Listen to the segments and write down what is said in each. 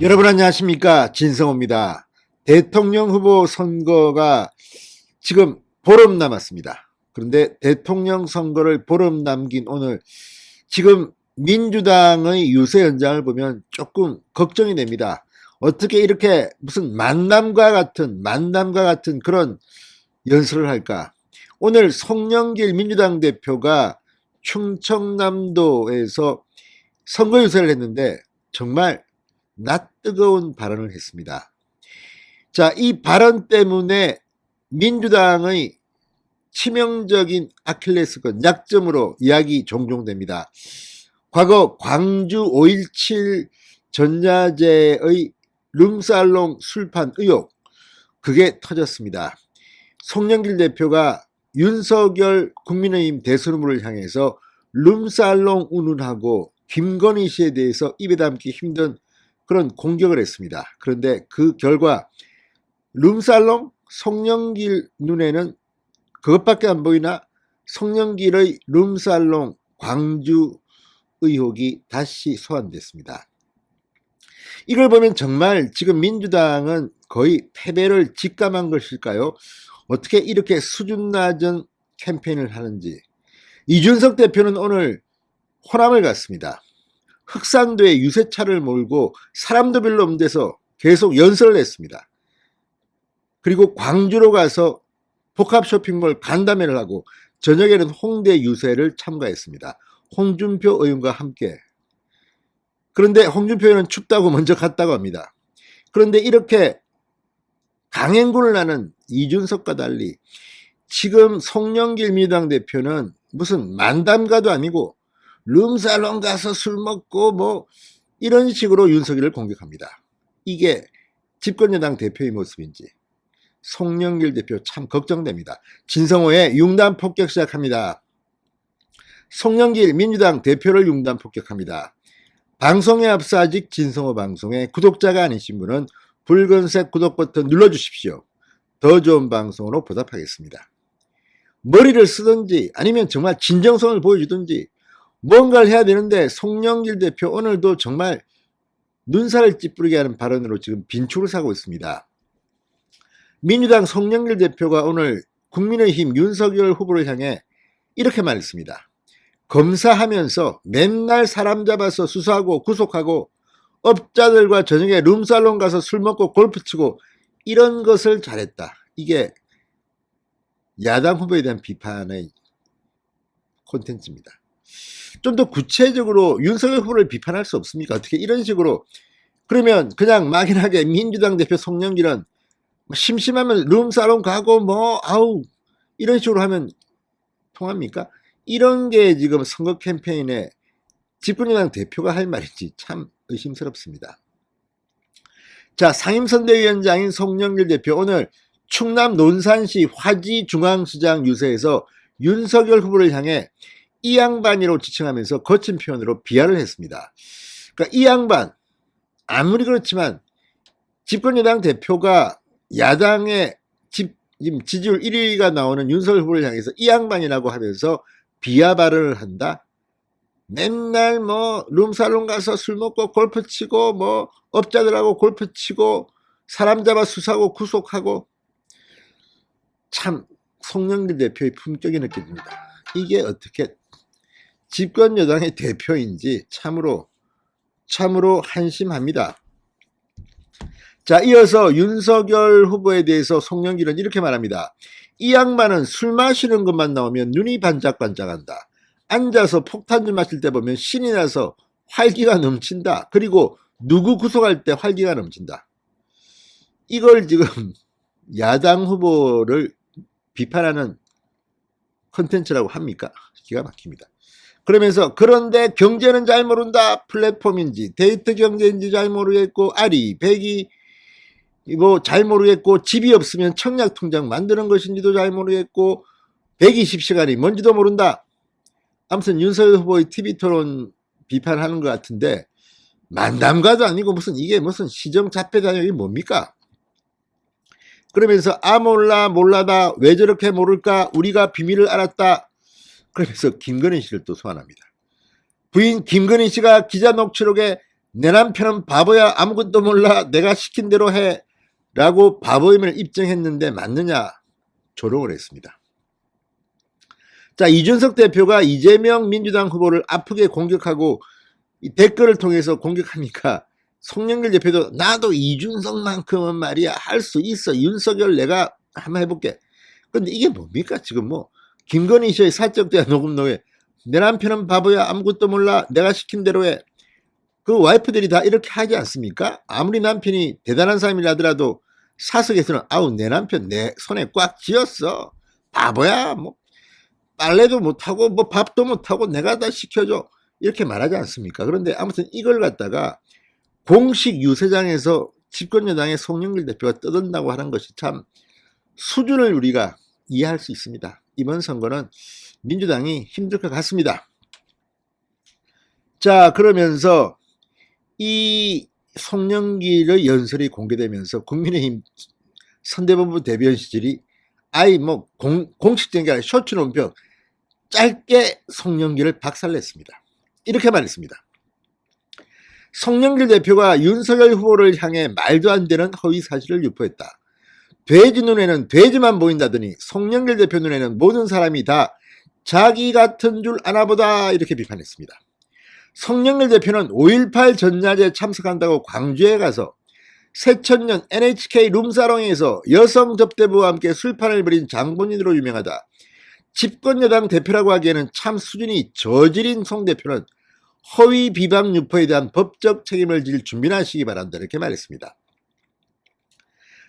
여러분 안녕하십니까, 진성호입니다. 대통령 후보 선거가 지금 보름 남았습니다. 그런데 대통령 선거를 보름 남긴 오늘 지금 민주당의 유세 현장을 보면 조금 걱정이 됩니다. 어떻게 이렇게 무슨 만남과 같은 그런 연설을 할까? 오늘 송영길 민주당 대표가 충청남도에서 선거 유세를 했는데 정말 낯뜨거운 발언을 했습니다. 자, 이 발언 때문에 민주당의 치명적인 아킬레스건, 약점으로 이야기 종종 됩니다. 과거 광주 5.17 전야제의 룸살롱 술판 의혹, 그게 터졌습니다. 송영길 대표가 윤석열 국민의힘 대선 후보를 향해서 룸살롱 운운하고 김건희 씨에 대해서 입에 담기 힘든 그런 공격을 했습니다. 그런데 그 결과 룸살롱, 송영길 눈에는 그것밖에 안 보이나 송영길의 룸살롱 광주 의혹이 다시 소환됐습니다. 이걸 보면 정말 지금 민주당은 거의 패배를 직감한 것일까요? 어떻게 이렇게 수준 낮은 캠페인을 하는지. 이준석 대표는 오늘 호남을 갔습니다. 흑산도에 유세차를 몰고 사람도 별로 없는 데서 계속 연설을 했습니다. 그리고 광주로 가서 복합 쇼핑몰 간담회를 하고 저녁에는 홍대 유세를 참가했습니다. 홍준표 의원과 함께. 그런데 홍준표 의원은 춥다고 먼저 갔다고 합니다. 그런데 이렇게 강행군을 하는 이준석과 달리 지금 송영길 민주당 대표는 무슨 만담가도 아니고 룸살롱 가서 술 먹고 뭐 이런 식으로 윤석열을 공격합니다. 이게 집권여당 대표의 모습인지. 송영길 대표 참 걱정됩니다. 진성호의 융단 폭격 시작합니다. 송영길 민주당 대표를 융단 폭격합니다. 방송에 앞서 아직 진성호 방송에 구독자가 아니신 분은 붉은색 구독 버튼 눌러주십시오. 더 좋은 방송으로 보답하겠습니다. 머리를 쓰든지 아니면 정말 진정성을 보여주든지 뭔가를 해야 되는데 송영길 대표 오늘도 정말 눈살을 찌푸리게 하는 발언으로 지금 빈축을 사고 있습니다. 민주당 송영길 대표가 오늘 국민의힘 윤석열 후보를 향해 이렇게 말했습니다. 검사하면서 맨날 사람 잡아서 수사하고 구속하고 업자들과 저녁에 룸살롱 가서 술 먹고 골프 치고 이런 것을 잘했다. 이게 야당 후보에 대한 비판의 콘텐츠입니다. 좀 더 구체적으로 윤석열 후보를 비판할 수 없습니까? 어떻게 이런 식으로. 그러면 그냥 막연하게 민주당 대표 송영길은 심심하면 룸살롱 가고 뭐 아우 이런 식으로 하면 통합니까? 이런 게 지금 선거 캠페인에 집권여당 대표가 할 말인지 참 의심스럽습니다. 자, 상임선대위원장인 송영길 대표 오늘 충남 논산시 화지중앙시장 유세에서 윤석열 후보를 향해 이 양반이라고 지칭하면서 거친 표현으로 비하를 했습니다. 그러니까 이 양반, 아무리 그렇지만 집권여당 대표가 야당의 지지율 1위가 나오는 윤석열 후보를 향해서 이 양반이라고 하면서 비하 발언을 한다? 맨날 뭐 룸살롱 가서 술 먹고 골프 치고 뭐 업자들하고 골프 치고 사람 잡아 수사하고 구속하고. 참 송영길 대표의 품격이 느껴집니다. 이게 어떻게 집권 여당의 대표인지 참으로 한심합니다. 자, 이어서 윤석열 후보에 대해서 송영길은 이렇게 말합니다. 이 양반은 술 마시는 것만 나오면 눈이 반짝반짝한다. 앉아서 폭탄주 마실 때 보면 신이 나서 활기가 넘친다. 그리고 누구 구속할 때 활기가 넘친다. 이걸 지금 야당 후보를 비판하는 컨텐츠라고 합니까? 기가 막힙니다. 그러면서 그런데 경제는 잘 모른다. 플랫폼인지 데이트 경제인지 잘 모르겠고 아리 백이 뭐 잘 모르겠고 집이 없으면 청약통장 만드는 것인지도 잘 모르겠고 120시간이 뭔지도 모른다. 아무튼 윤석열 후보의 TV토론 비판하는 것 같은데 만담가도 아니고 무슨 이게 무슨 시정자폐단역이 뭡니까? 그러면서 몰라다 왜 저렇게 모를까 우리가 비밀을 알았다. 그러면서 김건희 씨를 또 소환합니다. 부인 김건희 씨가 기자 녹취록에 내 남편은 바보야, 아무것도 몰라, 내가 시킨 대로 해 라고 바보임을 입증했는데 맞느냐? 조롱을 했습니다. 자, 이준석 대표가 이재명 민주당 후보를 아프게 공격하고 이 댓글을 통해서 공격하니까 송영길 대표도 나도 이준석만큼은 말이야 할 수 있어, 윤석열 내가 한번 해볼게. 근데 이게 뭡니까? 지금 뭐 김건희 씨의 사적 대화 녹음록에 내 남편은 바보야, 아무것도 몰라, 내가 시킨 대로 해. 그 와이프들이 다 이렇게 하지 않습니까? 아무리 남편이 대단한 사람이라 하더라도 사석에서는 아우 내 남편 내 손에 꽉 쥐었어, 바보야, 뭐 빨래도 못하고 뭐 밥도 못하고 내가 다 시켜줘, 이렇게 말하지 않습니까? 그런데 아무튼 이걸 갖다가 공식 유세장에서 집권여당의 송영길 대표가 떠든다고 하는 것이 참 수준을 우리가 이해할 수 있습니다. 이번 선거는 민주당이 힘들 것 같습니다. 자, 그러면서 이 송영길의 연설이 공개되면서 국민의힘 선대본부 대변인 시절이 아이 뭐 공식적인 게 아니라 쇼츠 논평 짧게 송영길을 박살냈습니다. 이렇게 말했습니다. 송영길 대표가 윤석열 후보를 향해 말도 안 되는 허위 사실을 유포했다. 돼지 눈에는 돼지만 보인다더니 송영길 대표 눈에는 모든 사람이 다 자기 같은 줄 아나보다, 이렇게 비판했습니다. 송영길 대표는 5.18 전야제에 참석한다고 광주에 가서 새천년 NHK 룸사롱에서 여성 접대부와 함께 술판을 벌인 장본인으로 유명하다. 집권여당 대표라고 하기에는 참 수준이 저질인 송 대표는 허위 비방 유포에 대한 법적 책임을 질 준비나 하시기 바란다, 이렇게 말했습니다.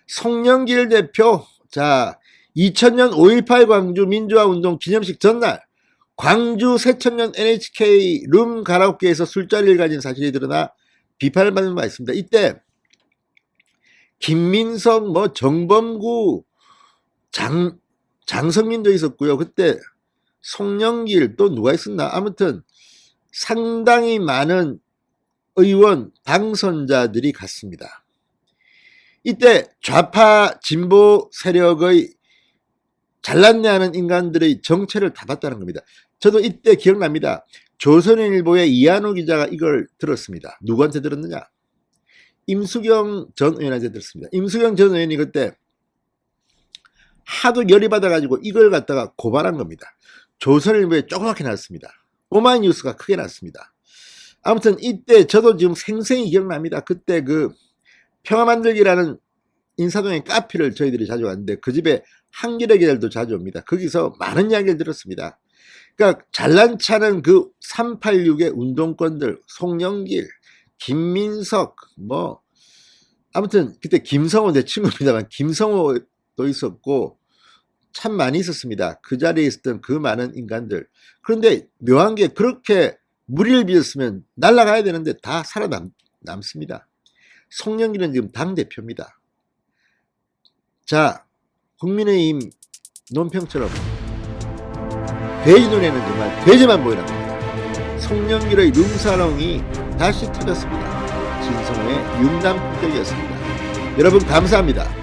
송영길 대표, 자, 2000년 5.18 광주 민주화운동 기념식 전날 광주 새천년 NHK 룸 가라오케에서 술자리를 가진 사실이 드러나 비판을 받는 바 있습니다. 이때 김민석, 뭐 정범구, 장성민도 있었고요. 그때 송영길 또 누가 있었나? 아무튼 상당히 많은 의원 당선자들이 갔습니다. 이때 좌파 진보 세력의 잘났네 하는 인간들의 정체를 다 봤다는 겁니다. 저도 이때 기억납니다. 조선일보의 이한우 기자가 이걸 들었습니다. 누구한테 들었느냐? 임수경 전 의원한테 들었습니다. 임수경 전 의원이 그때 하도 열이 받아가지고 이걸 갖다가 고발한 겁니다. 조선일보에 조그맣게 났습니다. 오마이뉴스가 크게 났습니다. 아무튼 이때 저도 지금 생생히 기억납니다. 그때 그 평화만들기라는 인사동의 카페를 저희들이 자주 갔는데 그 집에 한겨레 기자들도 자주 옵니다. 거기서 많은 이야기를 들었습니다. 그러니까 잘난 체하는 그 386의 운동권들, 송영길, 김민석, 뭐 아무튼 그때 김성호 내 친구입니다만 김성호도 있었고 참 많이 있었습니다. 그 자리에 있었던 그 많은 인간들. 그런데 묘한 게 그렇게 무리를 빚었으면 날아가야 되는데 다 살아남습니다. 송영길은 지금 당대표입니다. 자, 국민의힘 논평처럼 돼지 눈에는 정말 돼지만 보이랍니다. 송영길의 룸사롱이 다시 터졌습니다. 진성호의 융담국적이었습니다. 여러분 감사합니다.